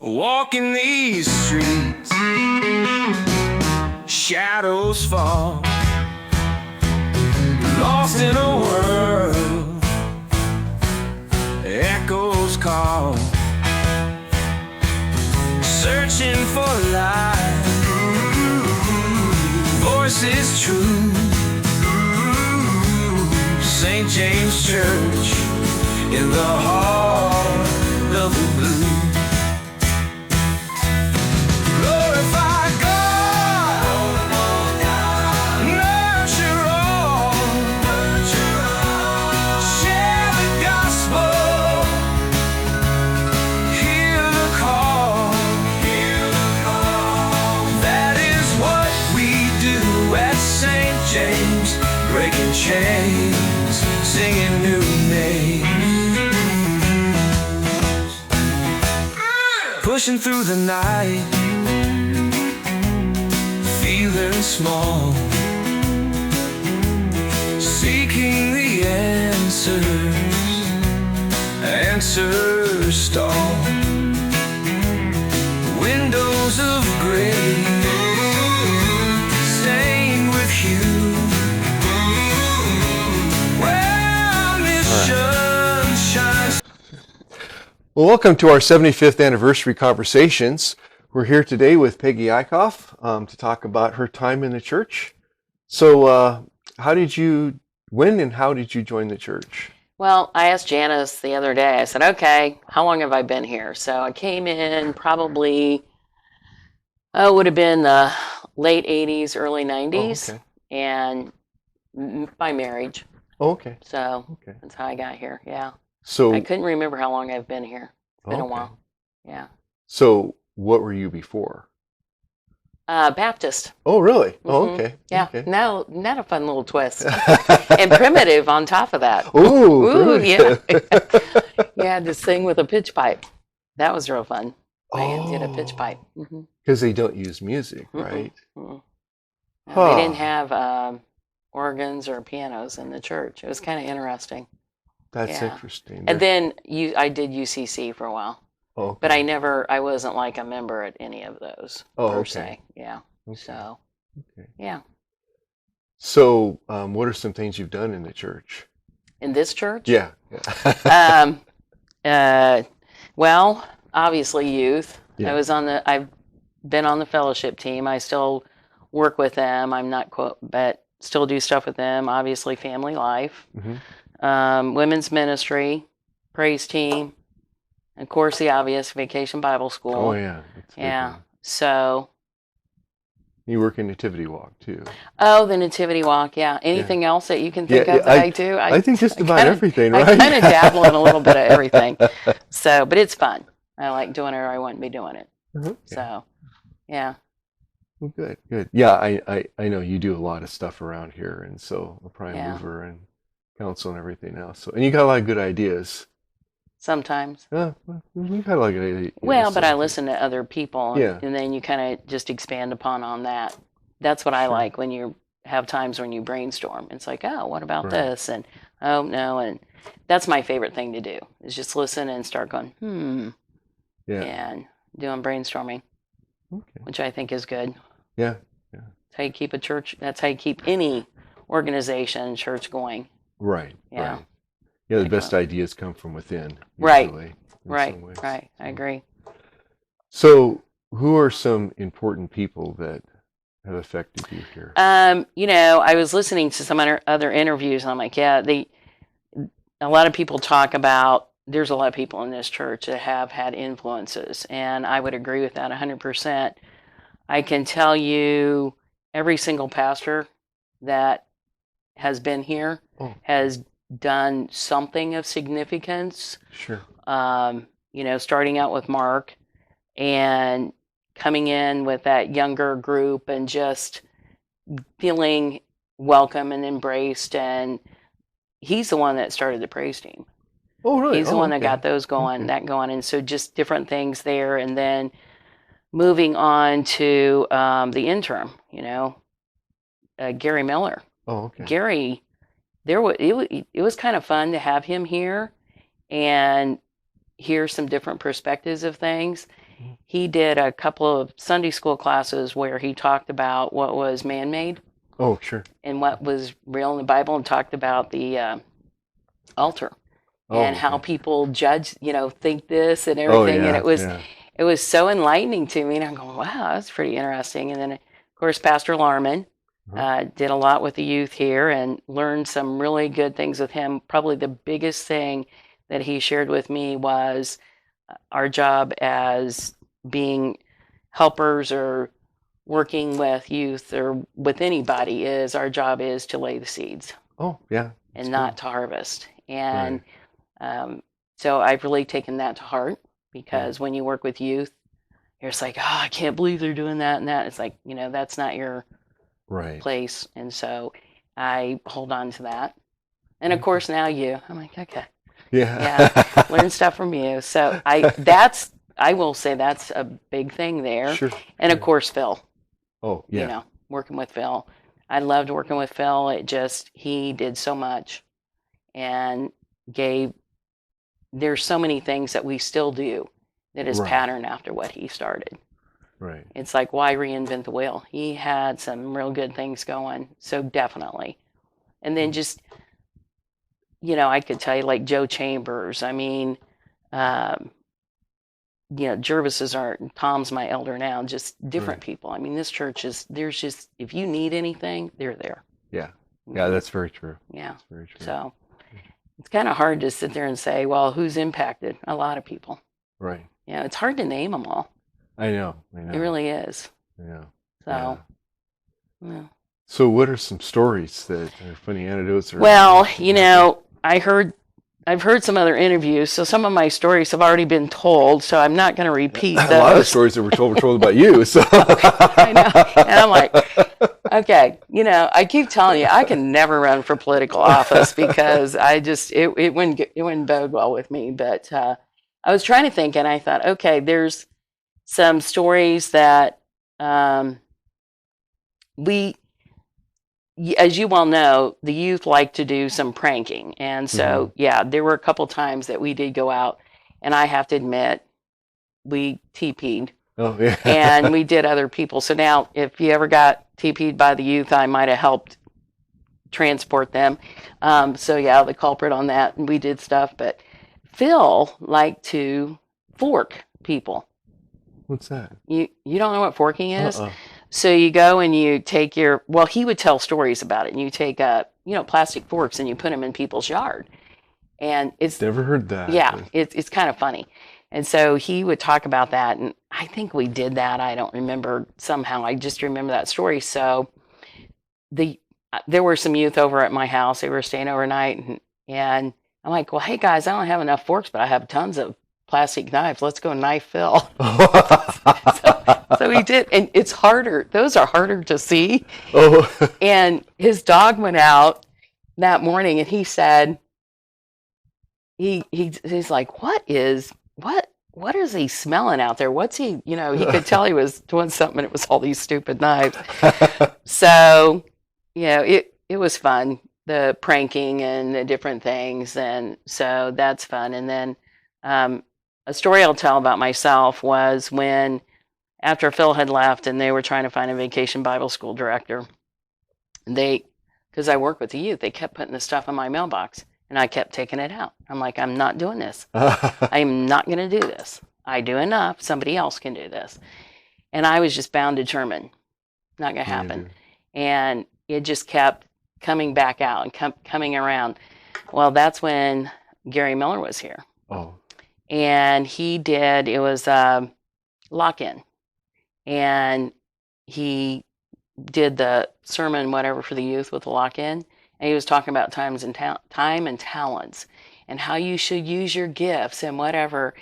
Walking these streets, shadows fall, lost in a world, echoes call, searching for life, voices true, St. James Church in the heart of the blue. Breaking chains, singing new names, pushing through the night, feeling small, seeking the answers stall, windows of gray, stained with hue. Well, welcome to our 75th anniversary conversations. We're here today with Peggy Eickhoff to talk about her time in the church. So when and how did you join the church? Well, I asked Janice the other day, I said, okay, how long have I been here? So I came in probably, it would have been the late 80s, early 90s, and by marriage. Oh, okay. So that's how I got here, yeah. So I couldn't remember how long I've been here. It's been a while. Yeah. So what were you before? Baptist. Oh, really? Mm-hmm. Oh, okay. Yeah. Okay. Now, not a fun little twist. And primitive on top of that. Ooh, yeah. Yeah, to sing with a pitch pipe. That was real fun. I did a pitch pipe. Because they don't use music, right? No, they didn't have organs or pianos in the church. It was kind of interesting. That's interesting. And then I did UCC for a while. Oh, okay. But I wasn't like a member at any of those per se. Yeah. Okay. So, okay. Yeah. So, what are some things you've done in the church? In this church? Yeah. Well, obviously youth. Yeah. I've been on the fellowship team. I still work with them. I'm not but still do stuff with them. Obviously family life. Mm-hmm. Women's ministry, praise team, and of course the obvious Vacation Bible School. Oh yeah. Yeah. So you work in Nativity Walk too. Oh, the Nativity Walk, yeah. Anything else that you can think of that I do? I think just about everything, right? I kind of dabble in a little bit of everything. So, but it's fun. I like doing it, or I wouldn't be doing it. Okay. So, yeah. Well, good. Yeah, I know you do a lot of stuff around here, and so a prime mover and council and everything else. So, and you got a lot of good ideas. Sometimes. Yeah, you got a lot of good ideas. Well, but I listen to other people, and then you kind of just expand upon on that. That's what I like when you have times when you brainstorm. It's like, oh, what about this? And oh no, and that's my favorite thing to do is just listen and start going, and doing brainstorming, which I think is good. Yeah. That's how you keep a church. That's how you keep any organization, church going. Right. Yeah. Right. Yeah, the best ideas come from within. Right. Usually, Right. I agree. So, who are some important people that have affected you here? I was listening to some other interviews, and I'm like, a lot of people talk about. There's a lot of people in this church that have had influences, and I would agree with that 100%. I can tell you, every single pastor that has been here has done something of significance. Sure. Starting out with Mark and coming in with that younger group and just feeling welcome and embraced. And he's the one that started the praise team. Oh, really? He's the one that got those going, And so just different things there. And then moving on to the interim, Gary Miller. Oh, okay. Gary, it was kind of fun to have him here and hear some different perspectives of things. he did a couple of Sunday school classes where he talked about what was man-made Oh, sure. and what was real in the Bible, and talked about the altar and how Okay. people judge, think this and Oh, everything. And yeah, it was yeah. it was so enlightening to me. And I'm going, wow, that's pretty interesting. And then, of course, Pastor Larman did a lot with the youth here and learned some really good things with him. Probably the biggest thing that he shared with me was our job as being helpers or working with youth or with anybody is our job is to lay the seeds Oh, yeah. and That's not good. to harvest. And Right. so I've really taken that to heart Yeah. because when you work with youth, you're just like, oh, I can't believe they're doing that and that. It's like, that's not your Right. place. And so I hold on to that. And of Okay. course now I'm like, okay, Yeah. learn stuff from you. So I will say that's a big thing there. Sure. And of Sure. course, Phil, Oh, yeah. working with Phil. I loved working with Phil. He did so much and there's so many things that we still do that is Right. patterned after what he started. Right. It's like, why reinvent the wheel? He had some real good things going. So definitely. And then just, I could tell you like Joe Chambers. I mean, Jervis's Tom's my elder now, just different Right. people. I mean, this church there's just, if you need anything, they're there. Yeah. Yeah, that's very true. Yeah. That's very true. So it's kind of hard to sit there and say, well, who's impacted? A lot of people. Right. Yeah. It's hard to name them all. I know. It really is. Yeah. So, Yeah. yeah. So what are some stories that are funny anecdotes? Well, I've heard some other interviews, so some of my stories have already been told, so I'm not going to repeat those. A lot of the stories that were told about you. So I know. And I'm like, okay, I keep telling you, I can never run for political office because it wouldn't bode well with me. But I was trying to think, and I thought, okay, there's some stories that as you well know, the youth like to do some pranking. And so, there were a couple times that we did go out, and I have to admit, we TP'd. Oh, yeah. And we did other people. So now, if you ever got TP'd by the youth, I might have helped transport them. The culprit on that, and we did stuff. But Phil liked to fork people. What's that? You don't know what forking is? Uh-uh. So you go and you take he would tell stories about it, and you take plastic forks and you put them in people's yard. And it's Never heard that. Yeah, it's kind of funny. And so he would talk about that, and I think we did that. I don't remember somehow. I just remember that story. So there were some youth over at my house. They were staying overnight, and I'm like, well, hey guys, I don't have enough forks, but I have tons of plastic knives. Let's go knife Phil. So he did, and it's harder. Those are harder to see. Oh. And his dog went out that morning, and he said, he's like, what is he smelling out there? What's he? He could tell he was doing something, and it was all these stupid knives. So, it was fun, the pranking and the different things, and so that's fun. And then a story I'll tell about myself was when, after Phil had left and they were trying to find a vacation Bible school director, because I work with the youth, they kept putting the stuff in my mailbox, and I kept taking it out. I'm like, I'm not doing this. I am not going to do this. I do enough. Somebody else can do this. And I was just bound determined. Not going to happen. And it just kept coming back out and coming around. Well, that's when Gary Miller was here. Oh. And it was lock-in. And he did the sermon, whatever, for the youth with the lock-in. And he was talking about time and talents and how you should use your gifts and whatever.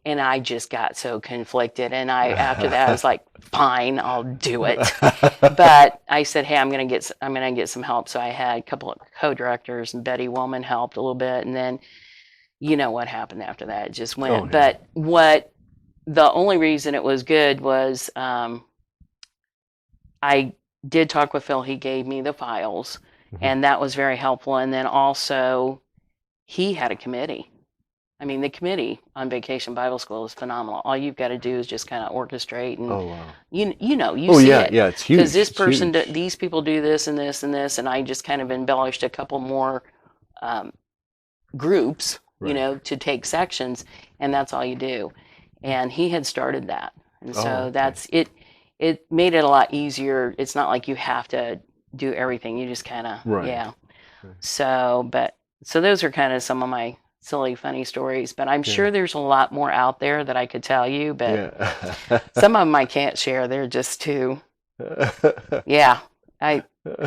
And I just got so conflicted. And after that, I was like, fine, I'll do it. But I said, hey, I'm going to get some help. So I had a couple of co-directors, and Betty Woolman helped a little bit. And then, what happened after that? It just went. Oh, yeah. But the only reason it was good was I did talk with Phil. He gave me the files. And that was very helpful. And then also, he had a committee. I mean, the committee on Vacation Bible School is phenomenal. All you've got to do is just kind of orchestrate, and Oh, wow. you Oh, see yeah, it. yeah, it's huge. Because this It's person, huge. these people do this and this and this, and I just kind of embellished a couple more groups, Right. to take sections, and that's all you do. And he had started that, and Oh, so okay. that's it. It made it a lot easier. It's not like you have to do everything. You just kind of, Right. yeah. Right. So those are kind of some of my silly, funny stories. But I'm sure there's a lot more out there that I could tell you. But Yeah. some of them I can't share. They're just too. Yeah, I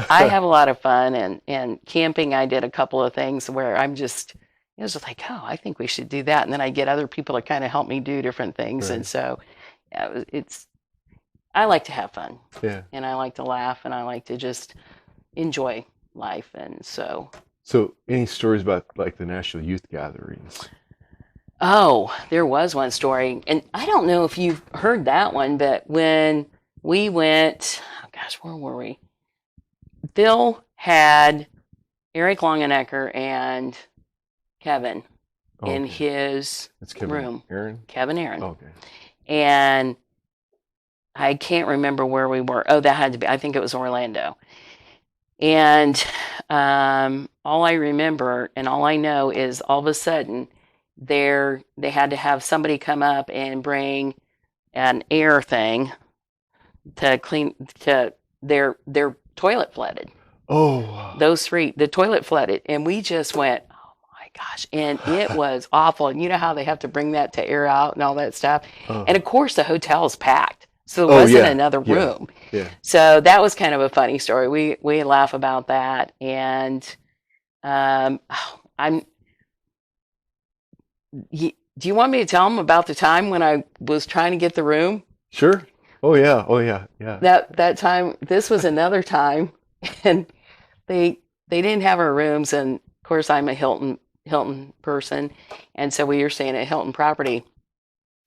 have a lot of fun, and camping. I did a couple of things where it was just like, oh, I think we should do that, and then I get other people to kind of help me do different things, and Right. so yeah, I like to have fun, Yeah. and I like to laugh, and I like to just enjoy life, and so. So, any stories about like the National Youth Gatherings? Oh, there was one story, and I don't know if you've heard that one, but when we went, oh gosh, where were we? Bill had Eric Longenecker and Kevin in Okay. his That's Kevin room. Aaron? Kevin Aaron. Okay. And I can't remember where we were. Oh, that had to be, I think it was Orlando. And all I remember and all I know is all of a sudden they had to have somebody come up and bring an air thing to clean their toilet flooded. Oh. Those three, the toilet flooded, and we just went, oh my gosh, and it was awful. And you know how they have to bring that to air out and all that stuff. And of course, the hotel is packed, so there wasn't another room. Yeah. So that was kind of a funny story. We laugh about that, and do you want me to tell them about the time when I was trying to get the room? Sure. Oh yeah. Oh yeah. Yeah. That time, this was another time, and they didn't have our rooms, and of course I'm a Hilton person, and so we were staying at Hilton property,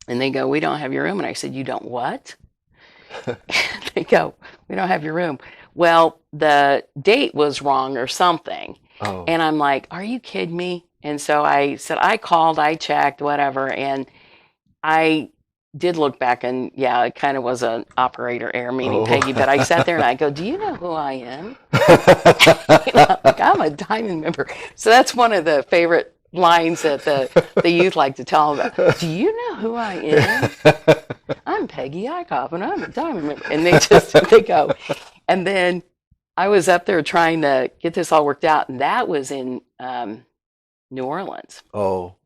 and they go, we don't have your room, and I said, you don't what? They go, we don't have your room. Well, the date was wrong or something, and I'm like, are you kidding me? And so I said, I called, I checked, whatever, and I did look back, and yeah, it kind of was an operator error, meaning Peggy, but I sat there and I go, do you know who I am? Like, I'm a Diamond member. So that's one of the favorite lines that the youth like to tell them about. Do you know who I am? I'm Peggy Eickhoff, and I'm a Diamond member. And they go. And then I was up there trying to get this all worked out, and that was in New Orleans. Oh.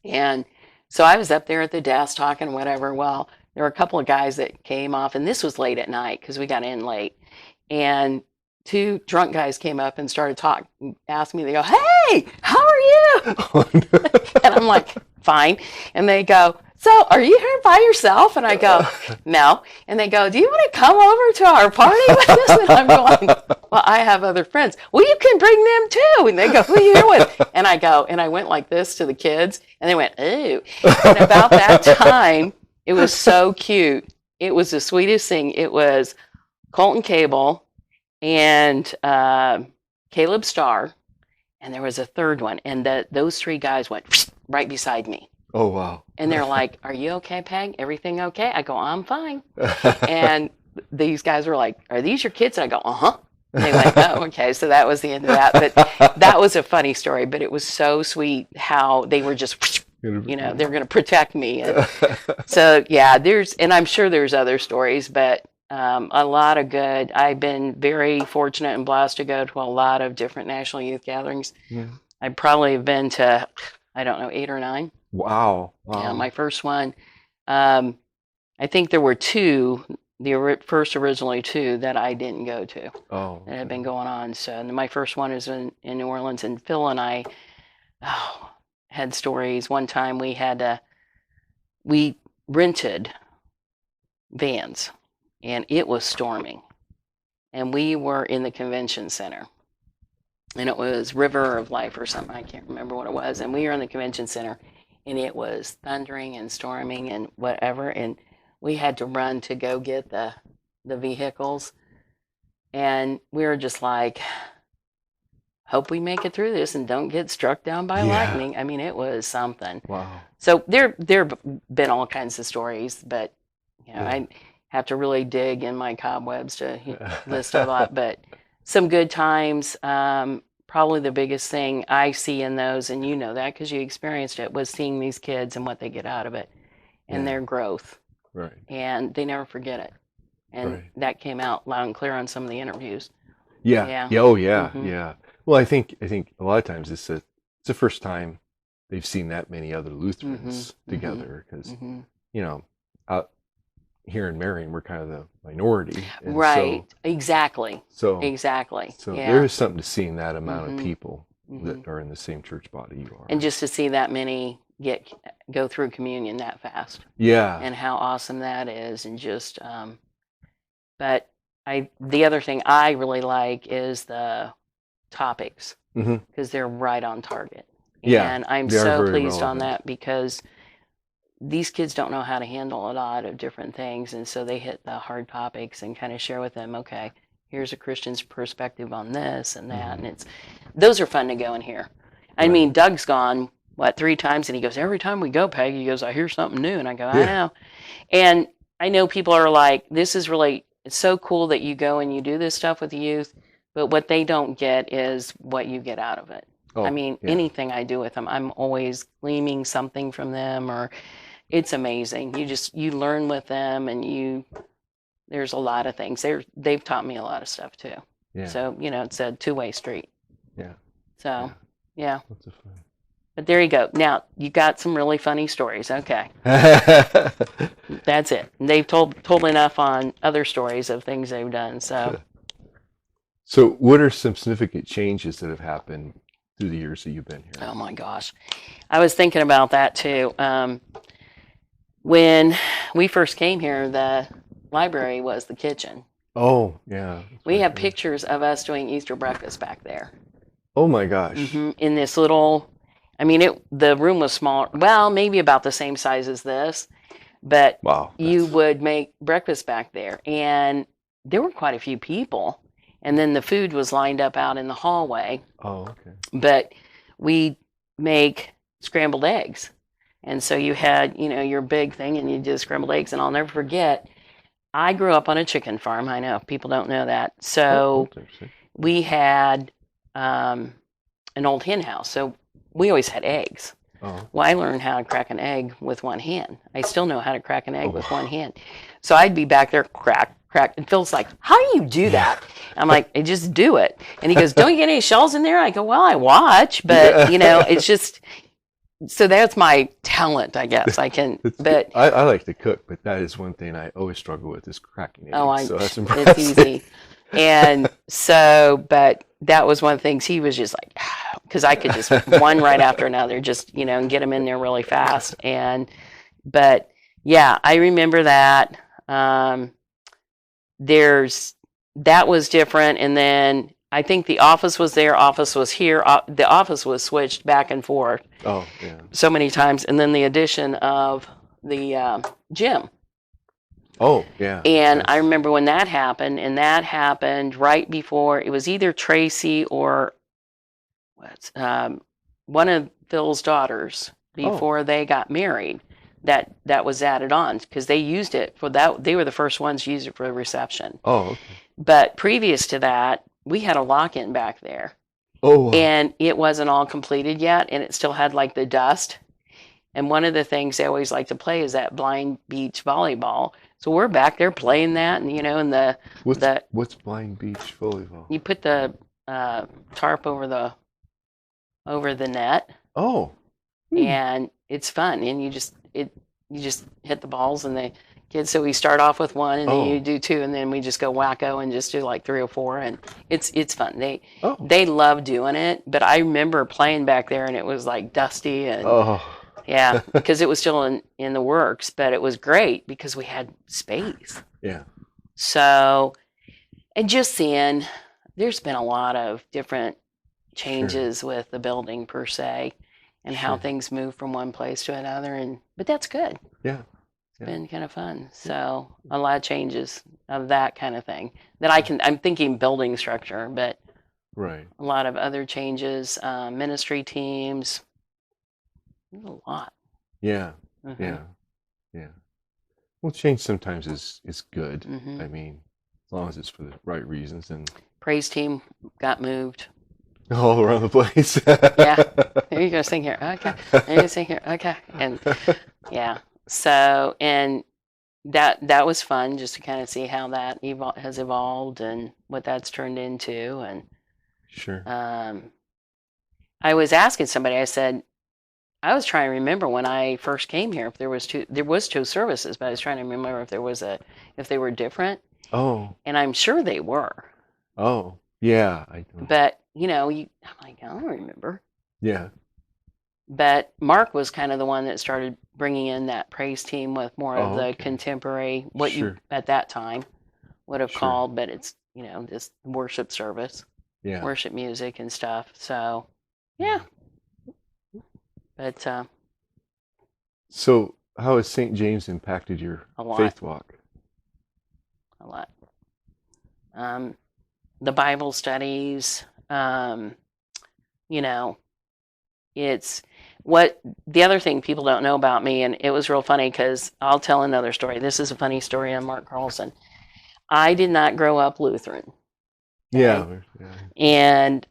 And so I was up there at the desk talking, whatever. Well, there were a couple of guys that came off, and this was late at night because we got in late. And two drunk guys came up and started talking, asked me, they go, hey, how are you? And I'm like, fine. And they go, so are you here by yourself? And I go, no. And they go, do you want to come over to our party with us? And I'm going, well, I have other friends. Well, you can bring them too. And they go, who are you here with? And I go, and I went like this to the kids, and they went, ooh. And about that time, it was so cute. It was the sweetest thing. It was Colton Cable and Caleb Starr, and there was a third one. And those three guys went right beside me. Oh, wow. And they're like, are you okay, Peg? Everything okay? I go, I'm fine. And these guys were like, are these your kids? And I go, uh-huh. And they went, oh, okay. So that was the end of that. But that was a funny story. But it was so sweet how they were just, they're going to protect me. And so, yeah, and I'm sure there's other stories, but a lot of good. I've been very fortunate and blessed to go to a lot of different National Youth Gatherings. Yeah. I probably have been to, I don't know, 8 or 9. Wow. Yeah, my first one. I think there were 2, originally 2 that I didn't go to. Oh. That had been going on. So, and my first one is in New Orleans, and Phil and I had stories. One time we rented vans, and it was storming, and we were in the convention center, and it was River of Life or something. I can't remember what it was. And we were in the convention center, and it was thundering and storming and whatever. And we had to run to go get the vehicles. And we were just like, hope we make it through this and don't get struck down by Yeah. lightning. I mean, it was something. Wow. So there have been all kinds of stories, but you know, Yeah. I have to really dig in my cobwebs to list a lot. But some good times. Probably the biggest thing I see in those, and you know that because you experienced it, was seeing these kids and what they get out of it and Yeah. their growth. Right. And they never forget it. And Right. that came out loud and clear on some of the interviews. Yeah. Yeah. Yeah. Oh, yeah. Mhm. Yeah. Well, I think a lot of times it's the first time they've seen that many other Lutherans Mhm. together, because Mhm. you know, out here in Marion, we're kind of the minority, and Right. Exactly. So Exactly. Yeah. there is something to seeing that amount Mhm. of people Mhm. that are in the same church body you are. And just to see that many go through communion that fast, Yeah. and how awesome that is, and just but the other thing I really like is the topics, Mhm. because they're right on target. Yeah, And I'm they are so very pleased on relevant. that, because these kids don't know how to handle a lot of different things, and so they hit the hard topics and kind of share with them, okay, here's a Christian's perspective on this and that, Mhm. and those are fun to go and hear. I Right. mean, Doug's gone 3 times, and he goes, every time we go, Peggy, he goes, I hear something new, and I go, I Yeah. know. And I know people are like, this is really, it's so cool that you go and you do this stuff with the youth, but what they don't get is what you get out of it. Oh, I mean, yeah. anything I do with them, I'm always gleaming something from them, or it's amazing. You learn with them, and there's a lot of things. They've taught me a lot of stuff too. Yeah. So, it's a two-way street. Yeah. So, yeah. Lots of fun. But there you go. Now, you got some really funny stories. Okay. That's it. They've told enough on other stories of things they've done. So, So, what are some significant changes that have happened through the years that you've been here? oh my gosh. I was thinking about that too. When we first came here, the library was the kitchen. Oh, yeah. We have pictures of us doing Easter breakfast back there. Oh my gosh. In this little, the room was small. Well, maybe about the same size as this, but Wow. you would make breakfast back there, and there were quite a few people. And then the food was lined up out in the hallway. Oh, okay. But we make scrambled eggs. And so you had, your big thing, and you did scrambled eggs. And I'll never forget, I grew up on a chicken farm. I know people don't know that. So we had an old hen house. So we always had eggs. Oh. Well, I learned how to crack an egg with one hand. I still know how to crack an egg with one hand. So I'd be back there, crack. And Phil's like, how do you do that? I'm like, I just do it. And he goes, don't you get any shells in there? I go, well, I watch, but it's just, so that's my talent, I guess. I can, but I like to cook, but that is one thing I always struggle with, is cracking eggs. So that's impressive. It's easy. And so, but that was one of the things he was just like, because I could just one right after another, just, and get them in there really fast. But yeah, I remember that. That was different. And then I think the office was there, office was here. The office was switched back and forth. Oh, yeah. So many times. And then the addition of the gym. Oh, yeah. And I remember when that happened, and that happened right before, it was either Tracy or one of Phil's daughters, before they got married, that was added on, because they used it for that. They were the first ones to use it for the reception. Oh, okay. But previous to that, we had a lock-in back there. Oh, wow. And it wasn't all completed yet, and it still had like the dust. And one of the things they always like to play is that blind beach volleyball. So we're back there playing that, and and what's blind beach volleyball? you put the tarp over the net. Oh. And it's fun, and you just hit the balls, and the kids. So we start off with one, and then you do two, and then we just go wacko and just do like 3 or 4, and it's fun. They love doing it, but I remember playing back there, and it was like dusty and yeah, because it was still in the works, but it was great because we had space. Yeah. So, and just seeing, there's been a lot of different changes with the building per se, and how things move from one place to another, but that's good. Yeah. It's been kind of fun. So a lot of changes of that kind of thing that I'm thinking building structure, but Right. A lot of other changes, ministry teams. There's a lot. Yeah. Mhm. Yeah. Yeah. Well, change sometimes is good. Mhm. I mean, as long as it's for the right reasons and Praise team got moved. all around the place. Yeah. There you go, sing here. Okay. There you sing here. Okay. And yeah. So, and that was fun just to kind of see how that has evolved and what that's turned into. And Sure. I was asking somebody, I said, I was trying to remember when I first came here if there was two services, but I was trying to remember if they were different. Oh. And I'm sure they were. Oh. Yeah. But, I'm like, I don't remember. Yeah. But Mark was kind of the one that started bringing in that praise team with more of the contemporary, what you at that time would have called, but it's, just worship service, worship music and stuff. So, yeah. But so how has St. James impacted your faith walk? A lot. The Bible studies, it's what the other thing people don't know about me, and it was real funny because I'll tell another story. This is a funny story on Mark Carlson. I did not grow up Lutheran. Okay? Yeah. And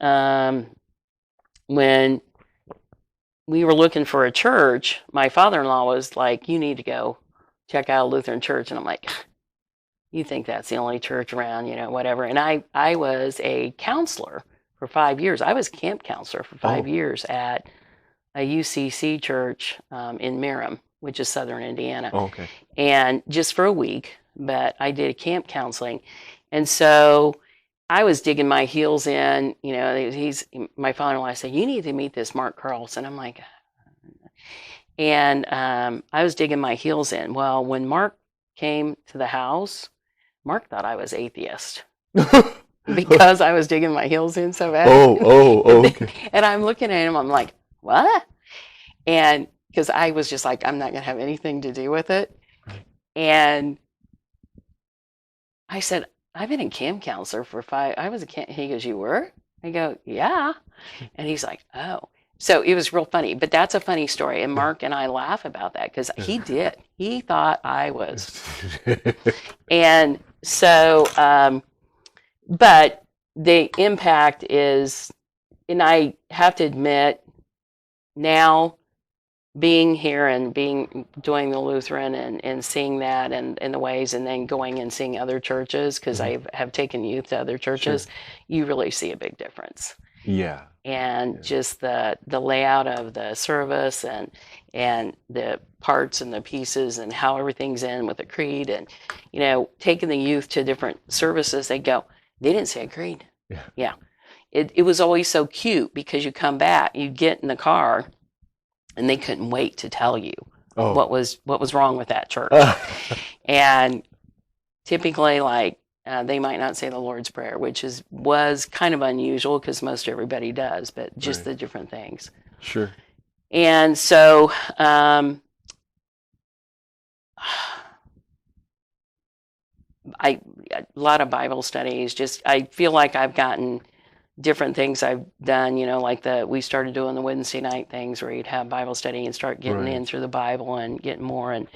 when we were looking for a church, my father-in-law was like, you need to go check out a Lutheran church. And I'm like, you think that's the only church around, whatever. And I was a counselor for 5 years. I was camp counselor for 5 years at a UCC church in Merrim, which is southern Indiana. Oh, okay. And just for a week, but I did camp counseling. And so I was digging my heels in, my father-in-law said, you need to meet this Mark Carlson. I'm like, and I was digging my heels in. Well, when Mark came to the house, Mark thought I was atheist because I was digging my heels in so bad. Okay. And I'm looking at him, I'm like, what? And because I was just like, I'm not going to have anything to do with it. And I said, I've been a camp counselor for he goes, you were? I go, yeah. And he's like, oh. So it was real funny, but that's a funny story. And Mark and I laugh about that because he thought I was. And so, but the impact is, and I have to admit now, being here and doing the Lutheran and seeing that and the ways, and then going and seeing other churches, because I have taken youth to other churches, you really see a big difference. Yeah. And just the layout of the service and the parts and the pieces and how everything's in with the creed, and taking the youth to different services, they didn't say a creed. Yeah. It was always so cute because you come back, you get in the car, and they couldn't wait to tell you what was wrong with that church. And typically, they might not say the Lord's Prayer, which was kind of unusual because most everybody does, but just the different things. Sure. And so, a lot of Bible studies. I feel like I've gotten different things I've done, we started doing the Wednesday night things where you'd have Bible study and start getting in through the Bible and getting more and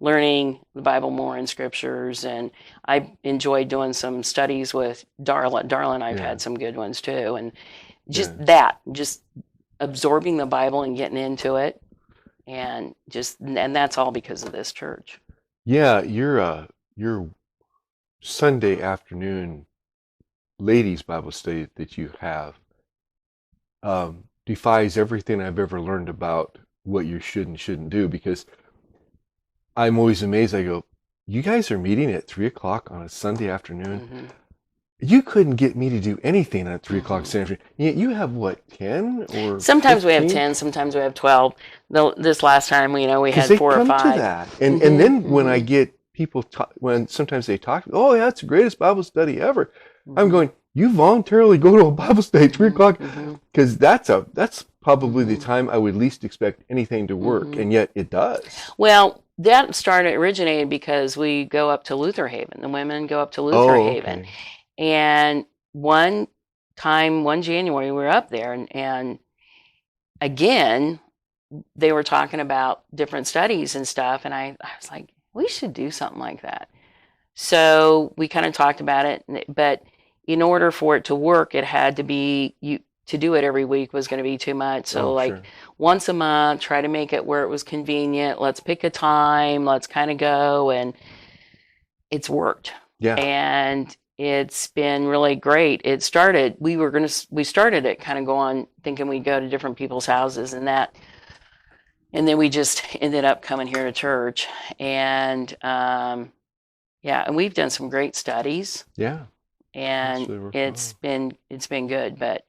learning the Bible more in scriptures. And I enjoyed doing some studies with Darla. I've had some good ones too. And just absorbing the Bible and getting into it. And that's all because of this church. Yeah. Your Sunday afternoon ladies' Bible study that you have defies everything I've ever learned about what you should and shouldn't do, because I'm always amazed. I go, you guys are meeting at 3:00 on a Sunday afternoon. Mm-hmm. You couldn't get me to do anything at 3:00 Sunday afternoon. You have what, 10 or sometimes 15? We have 10, sometimes we have 12. This last time, we had 4 or 5. To that. And then when I get people when sometimes they talk, oh yeah, it's the greatest Bible study ever. I'm going, you voluntarily go to a Bible study at 3:00, because that's probably the time I would least expect anything to work, and yet it does. Well, that originated because we go up to Luther Haven. The women go up to Luther Haven, and one time one January we were up there, and again they were talking about different studies and stuff, and I was like, we should do something like that. So we kind of talked about it, but in order for it to work, it had to be to do it every week was going to be too much. So Sure. once a month, try to make it where it was convenient. Let's pick a time. Let's kind of go, and it's worked. Yeah. And it's been really great. We started it kind of going, thinking we'd go to different people's houses and that. And then we just ended up coming here to church. And, and we've done some great studies. Yeah. And it's been good. But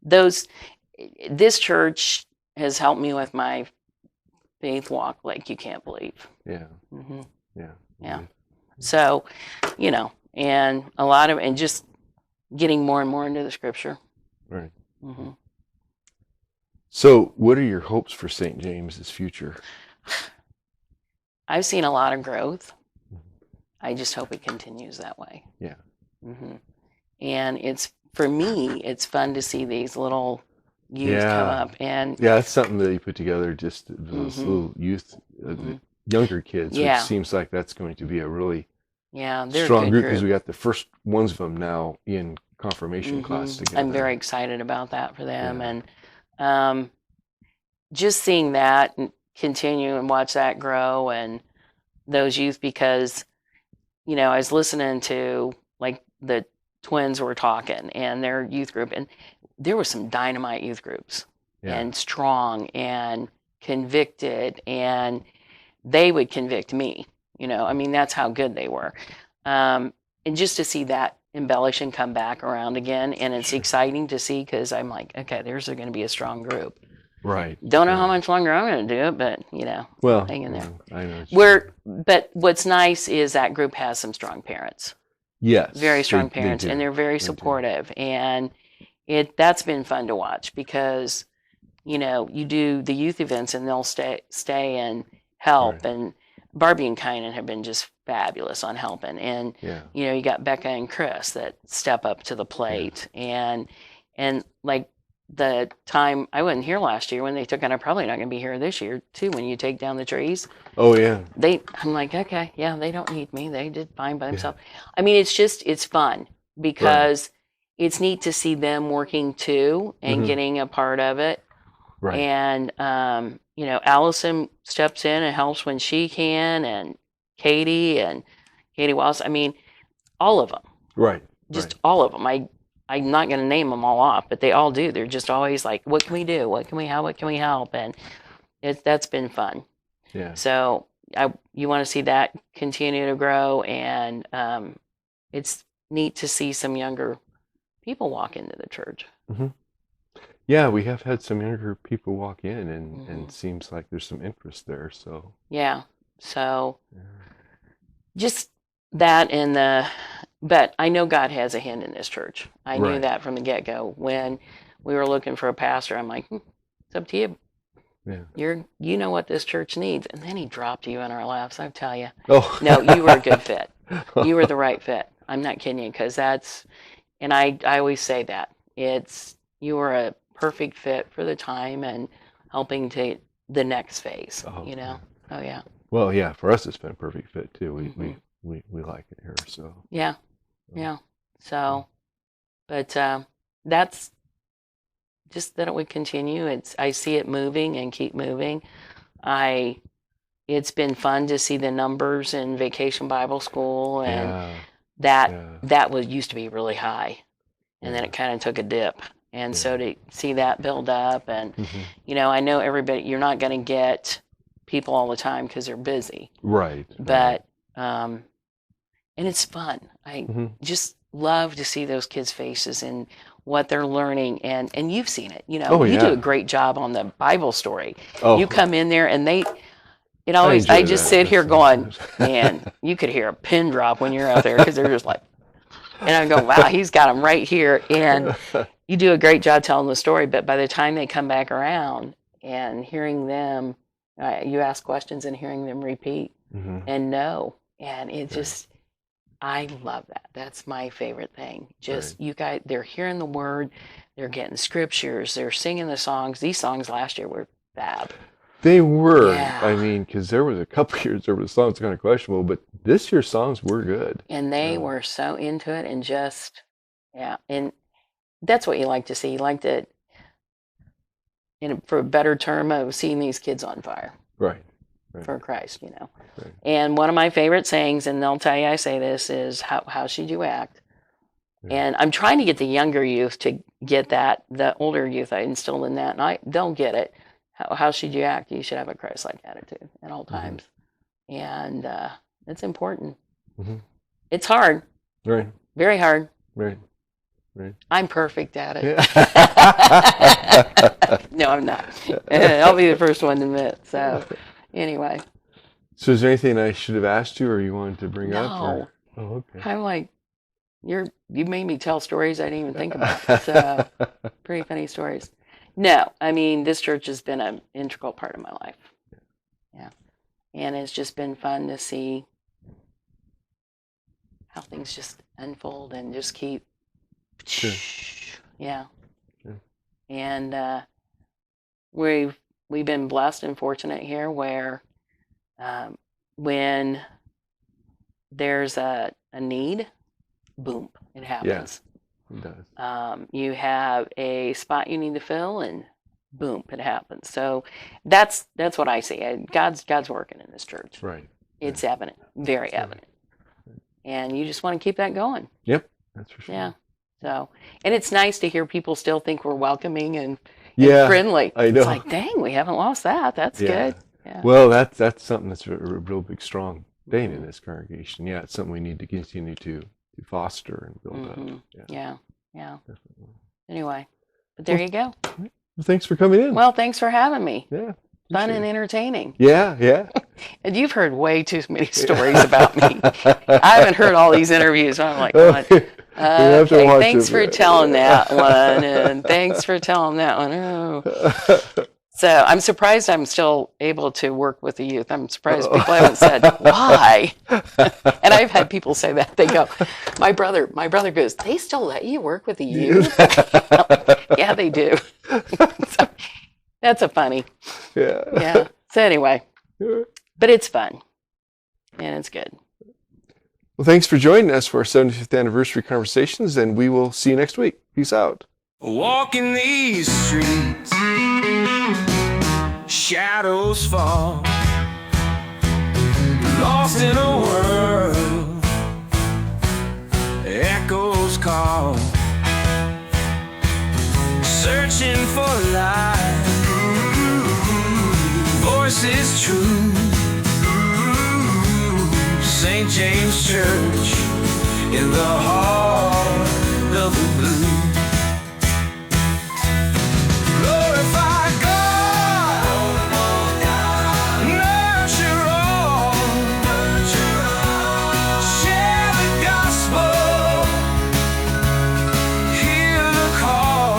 this church has helped me with my faith walk like you can't believe. Yeah. Mm-hmm. Yeah. Yeah. So, and a lot of, and just getting more and more into the scripture. Right. Mm-hmm. So what are your hopes for St. James's future? I've seen a lot of growth. I just hope it continues that way. Yeah. Mm-hmm. And for me, it's fun to see these little youth come up. And yeah, that's something that you put together, just those little youth, younger kids. Yeah. Which seems like that's going to be a really they're strong a good group because we got the first ones of them now in confirmation class together. I'm very excited about that for them. Yeah. And just seeing that and continue and watch that grow, and those youth, because, I was listening to like the twins were talking and their youth group, and there were some dynamite youth groups and strong and convicted, and they would convict me, that's how good they were. And just to see that embellish and come back around again. And it's exciting to see, because I'm like, okay, there's going to be a strong group. Right. Don't know how much longer I'm going to do it, but, well, hang in there. I know. But what's nice is that group has some strong parents. Yes. Very strong parents, and they're very supportive. And that's been fun to watch, because, you do the youth events and they'll stay and help. Right. And Barbie and Kynan have been just fabulous on helping. And, you got Becca and Chris that step up to the plate. Yeah. And like the time I wasn't here last year when they took, and I'm probably not going to be here this year too, when you take down the trees. Oh yeah. I'm like, okay, yeah, they don't need me. They did fine by themselves. I mean, it's fun, because it's neat to see them working too and getting a part of it. Right. And, Allison steps in and helps when she can, and Katie Wallace. I mean, all of them. Right. Just all of them. I'm not going to name them all off, but they all do. They're just always like, what can we do? What can we help? And that's been fun. Yeah. So you want to see that continue to grow, and it's neat to see some younger people walk into the church. Mm-hmm. Yeah, we have had some younger people walk in, and seems like there's some interest there. So yeah, so just that, but I know God has a hand in this church. I knew that from the get-go. When we were looking for a pastor, I'm like, it's up to you. Yeah, you know what this church needs. And then he dropped you in our laps. I tell you, no, you were a good fit. You were the right fit. I'm not kidding you, because and I always say that you were a perfect fit for the time and helping to the next phase. Oh yeah. Well, yeah, for us it's been a perfect fit too. We like it here. So yeah. So, but that's just that it would continue. I see it moving and keep moving. It's been fun to see the numbers in Vacation Bible School, and that used to be really high, and then it kind of took a dip. And so to see that build up, and I know everybody, you're not going to get people all the time because they're busy. Right. But and it's fun. I just love to see those kids' faces and what they're learning, and you've seen it. You do a great job on the Bible story. You come in there, and I just sit here going, man, you could hear a pin drop when you're out there, because they're just like, and I go, wow, he's got them right here. And you do a great job telling the story, but by the time they come back around and hearing them, you ask questions and hearing them repeat and know, and it just, I love that. That's my favorite thing. Just you guys, they're hearing the word, they're getting scriptures, they're singing the songs. These songs last year were fab. They were. Yeah. I mean, because there was a couple years there were songs kind of questionable, but this year's songs were good. And they were so into it and just, and that's what you like to see. You like to, for a better term of seeing these kids on fire. Right. For Christ, you know. Right. And one of my favorite sayings, and they'll tell you I say this, is how should you act? Yeah. And I'm trying to get the younger youth to get that. The older youth I instilled in that, and they'll get it. How should you act? You should have a Christ-like attitude at all times. And it's important. It's hard. Right. Very hard. Right. I'm perfect at it. Yeah. No, I'm not. I'll be the first one to admit. So anyway. So is there anything I should have asked you or you wanted to bring up? Or? Oh, okay. I'm like, you made me tell stories I didn't even think about. So pretty funny stories. No, I mean, this church has been an integral part of my life. Yeah. And it's just been fun to see how things just unfold and just keep. Sure. Yeah. Sure. And we've been blessed and fortunate here where when there's a need, boom, it happens. Yeah, it does. You have a spot you need to fill, and boom, it happens. So that's what I see. God's working in this church. Right. It's evident, very evident. Right. And you just want to keep that going. Yep, that's for sure. Yeah. So, and it's nice to hear people still think we're welcoming and friendly. I know. It's like, dang, we haven't lost that. That's good. Yeah. Well, that's something that's a real big, strong thing in this congregation. Yeah, it's something we need to continue to foster and build up. Yeah. Definitely. Anyway, but there you go. Well, thanks for coming in. Well, thanks for having me. Yeah. Fun and entertaining. Yeah. And you've heard way too many stories about me. I haven't heard all these interviews. I'm like, what? Okay, thanks for telling that one, and thanks for telling that one. Oh. So I'm surprised I'm still able to work with the youth. I'm surprised people haven't said why. And I've had people say that. They go, my brother goes, they still let you work with the youth? Yeah, they do. So, that's a funny. Yeah. So anyway, but it's fun and it's good. Well, thanks for joining us for our 75th anniversary conversations, and we will see you next week. Peace out. Walking these streets, shadows fall, lost in a world, echoes call, searching for life, voices true, St. James Church in the heart of the blue. Glorify God, nurture all, share the gospel, hear the call.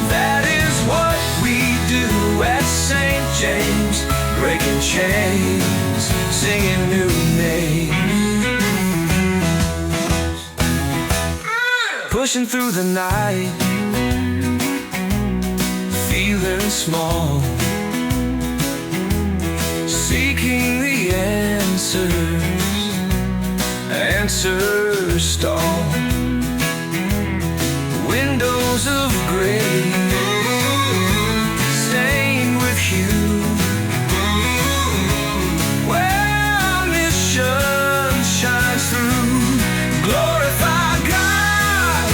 That is what we do at St. James, breaking chains, singing new names, pushing through the night, feeling small, seeking the answers stall, windows of gray, stained with hue, where our mission shines through. Glorify God,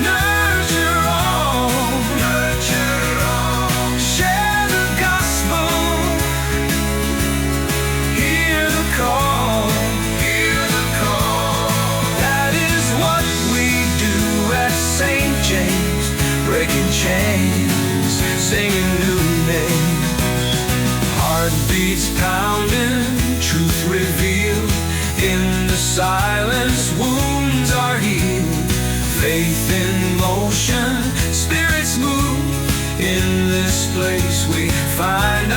nurture all, share the gospel, hear the call. That is what we do at St. James, breaking chains, singing new names, heartbeats pounding, truth revealed. In the silence, wounds are healed. Faith in motion, spirits move. In this place we find